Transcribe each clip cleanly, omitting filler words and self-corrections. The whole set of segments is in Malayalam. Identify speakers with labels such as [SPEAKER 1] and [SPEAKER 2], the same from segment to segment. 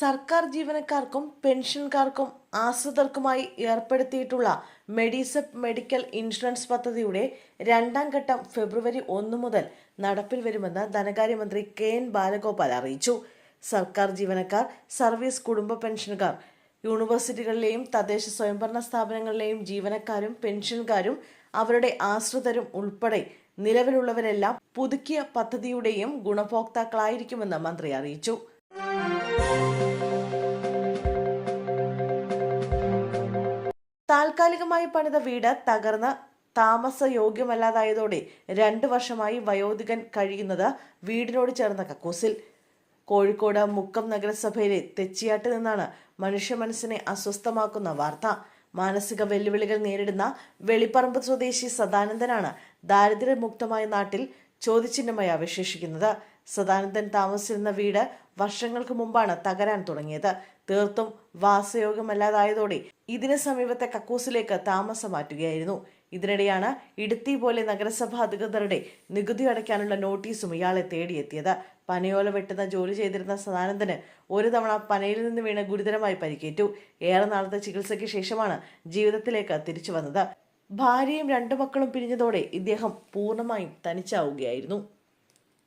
[SPEAKER 1] സർക്കാർ ജീവനക്കാർക്കും പെൻഷൻകാർക്കും ആശ്രിതർക്കുമായി ഏർപ്പെടുത്തിയിട്ടുള്ള മെഡിസെപ്പ് മെഡിക്കൽ ഇൻഷുറൻസ് പദ്ധതിയുടെ രണ്ടാം ഘട്ടം ഫെബ്രുവരി 1 മുതൽ നടപ്പിൽ വരുമെന്ന് ധനകാര്യമന്ത്രി കെ.എൻ. ബാലഗോപാൽ അറിയിച്ചു. സർക്കാർ ജീവനക്കാർ, സർവീസ് കുടുംബ പെൻഷൻകാർ, യൂണിവേഴ്സിറ്റികളിലെയും തദ്ദേശ സ്വയംഭരണ സ്ഥാപനങ്ങളിലെയും ജീവനക്കാരും പെൻഷൻകാരും അവരുടെ ആശ്രിതരും ഉൾപ്പെടെ നിലവിലുള്ളവരെല്ലാം പുതുക്കിയ പദ്ധതിയുടെയും ഗുണഭോക്താക്കളായിരിക്കുമെന്ന് മന്ത്രി അറിയിച്ചു. താൽക്കാലികമായി പണിത വീട് തകർന്ന് താമസയോഗ്യമല്ലാതായതോടെ 2 വർഷമായി വയോധികൻ കഴിയുന്നത് വീടിനോട് ചേർന്ന കക്കൂസിൽ. കോഴിക്കോട് മുക്കം നഗരസഭയിലെ തെച്ചിയാട്ട് നിന്നാണ് മനുഷ്യ മനസ്സിനെ അസ്വസ്ഥമാക്കുന്ന വാർത്ത. മാനസിക വെല്ലുവിളികൾ നേരിടുന്ന വെളിപ്പറമ്പ് സ്വദേശി സദാനന്ദനാണ് ദാരിദ്ര്യമുക്തമായ നാട്ടിൽ ചോദ്യചിഹ്നമായി അവശേഷിക്കുന്നത്. സദാനന്ദൻ താമസിച്ചിരുന്ന വീട് വർഷങ്ങൾക്ക് മുമ്പാണ് തകരാൻ തുടങ്ങിയത്. തീർത്തും വാസയോഗ്യമല്ലാതായതോടെ ഇതിന് സമീപത്തെ കക്കൂസിലേക്ക് താമസം മാറ്റുകയായിരുന്നു. ഇതിനിടെയാണ് ഇടുത്തി പോലെ നഗരസഭാ അധികൃതരുടെ നികുതി അടയ്ക്കാനുള്ള നോട്ടീസും ഇയാളെ തേടിയെത്തിയത്. പനയോല വെട്ടുന്ന ജോലി ചെയ്തിരുന്ന സദാനന്ദന് ഒരു തവണ പനയിൽ നിന്ന് വീണ് ഗുരുതരമായി പരിക്കേറ്റു. ഏറെ നാളത്തെ ചികിത്സയ്ക്ക് ശേഷമാണ് ജീവിതത്തിലേക്ക് തിരിച്ചു വന്നത്. ഭാര്യയും 2 മക്കളും പിരിഞ്ഞതോടെ ഇദ്ദേഹം പൂർണ്ണമായും തനിച്ചാവുകയായിരുന്നു.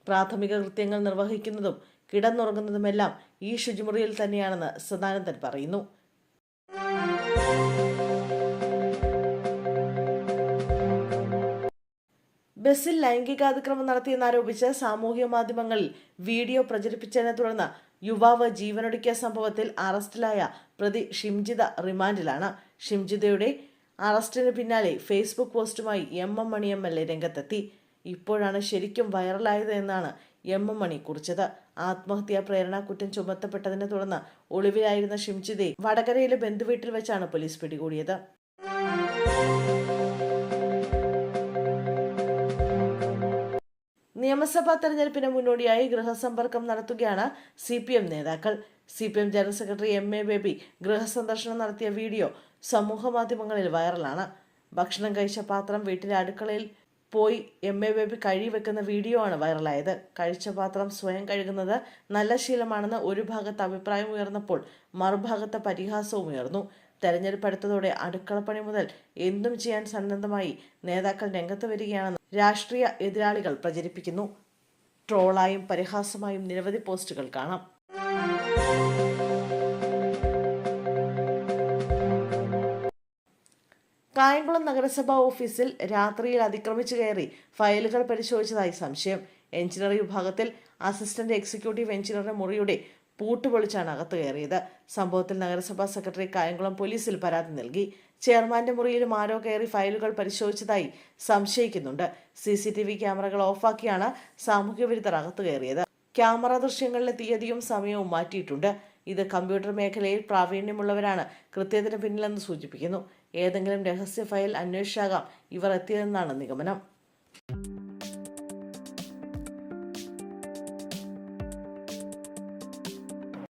[SPEAKER 1] പ്രാഥമിക കൃത്യങ്ങൾ നിർവഹിക്കുന്നതും കിടന്നുറങ്ങുന്നതുമെല്ലാം ഈ ശുചിമുറിയിൽ തന്നെയാണെന്ന് സദാനന്ദൻ പറയുന്നു. ബസ്സിൽ ലൈംഗികാതിക്രമം നടത്തിയെന്നാരോപിച്ച് സാമൂഹ്യ മാധ്യമങ്ങളിൽ വീഡിയോ പ്രചരിപ്പിച്ചതിനെ തുടർന്ന് യുവാവ് ജീവനൊടുക്കിയ സംഭവത്തിൽ അറസ്റ്റിലായ പ്രതി ഷിംജിത റിമാൻഡിലാണ്. ഷിംജിതയുടെ അറസ്റ്റിന് പിന്നാലെ ഫേസ്ബുക്ക് പോസ്റ്റുമായി എം മണി MLA രംഗത്തെത്തി. ഇപ്പോഴാണ് ശരിക്കും വൈറലായത് എന്നാണ് എം മണി കുറിച്ചത്. ആത്മഹത്യാ പ്രേരണ കുറ്റം ചുമത്തപ്പെട്ടതിനെ തുടർന്ന് ഒളിവിലായിരുന്ന ഷിംജിതയെ വടകരയിലെ ബന്ധുവീട്ടിൽ വെച്ചാണ് പോലീസ് പിടികൂടിയത്. നിയമസഭാ തെരഞ്ഞെടുപ്പിന് മുന്നോടിയായി ഗൃഹസമ്പർക്കം നടത്തുകയാണ് CPM നേതാക്കൾ. CPM general secretary MA Baby ഗൃഹസന്ദർശനം നടത്തിയ വീഡിയോ സമൂഹ മാധ്യമങ്ങളിൽ വൈറലാണ്. ഭക്ഷണം കഴിച്ച പാത്രം വീട്ടിലെ അടുക്കളയിൽ പോയി MA ബേബി കഴുകി വെക്കുന്ന വീഡിയോ ആണ് വൈറലായത്. കഴിച്ച പാത്രം സ്വയം കഴുകുന്നത് നല്ല ശീലമാണെന്ന് ഒരു ഭാഗത്ത് അഭിപ്രായം ഉയർന്നപ്പോൾ മറുഭാഗത്ത് പരിഹാസവും ഉയർന്നു. തെരഞ്ഞെടുപ്പ് അടുത്തതോടെ അടുക്കളപ്പണി മുതൽ എന്തും ചെയ്യാൻ സന്നദ്ധമായി നേതാക്കൾ രംഗത്ത് വരികയാണെന്ന് രാഷ്ട്രീയ എതിരാളികൾ പ്രചരിപ്പിക്കുന്നു. ട്രോളായും പരിഹാസമായും നിരവധി പോസ്റ്റുകൾ കാണാം. കായംകുളം നഗരസഭാ ഓഫീസിൽ രാത്രിയിൽ അതിക്രമിച്ചു കയറി ഫയലുകൾ പരിശോധിച്ചതായി സംശയം. എഞ്ചിനീയറിംഗ് വിഭാഗത്തിൽ അസിസ്റ്റന്റ് എക്സിക്യൂട്ടീവ് എഞ്ചിനീയറുടെ മുറിയുടെ പൂട്ട് പൊളിച്ചാണ് അകത്ത് കയറിയത്. സംഭവത്തിൽ നഗരസഭാ സെക്രട്ടറി കായംകുളം പോലീസിൽ പരാതി നൽകി. ചെയർമാന്റെ മുറിയിലും ആരോ കയറി ഫയലുകൾ പരിശോധിച്ചതായി സംശയിക്കുന്നുണ്ട്. CCTV ക്യാമറകൾ ഓഫാക്കിയാണ് സാമൂഹ്യ വിരുദ്ധർ അകത്ത് കയറിയത്. ക്യാമറ ദൃശ്യങ്ങളിലെ തീയതിയും സമയവും മാറ്റിയിട്ടുണ്ട്. ഇത് കമ്പ്യൂട്ടർ മേഖലയിൽ പ്രാവീണ്യമുള്ളവരാണ് കൃത്യത്തിന് പിന്നിലെന്ന് സൂചിപ്പിക്കുന്നു. ഏതെങ്കിലും രഹസ്യ ഫയൽ അന്വേഷിച്ചാകാം ഇവർ എത്തിയതെന്നാണ് നിഗമനം.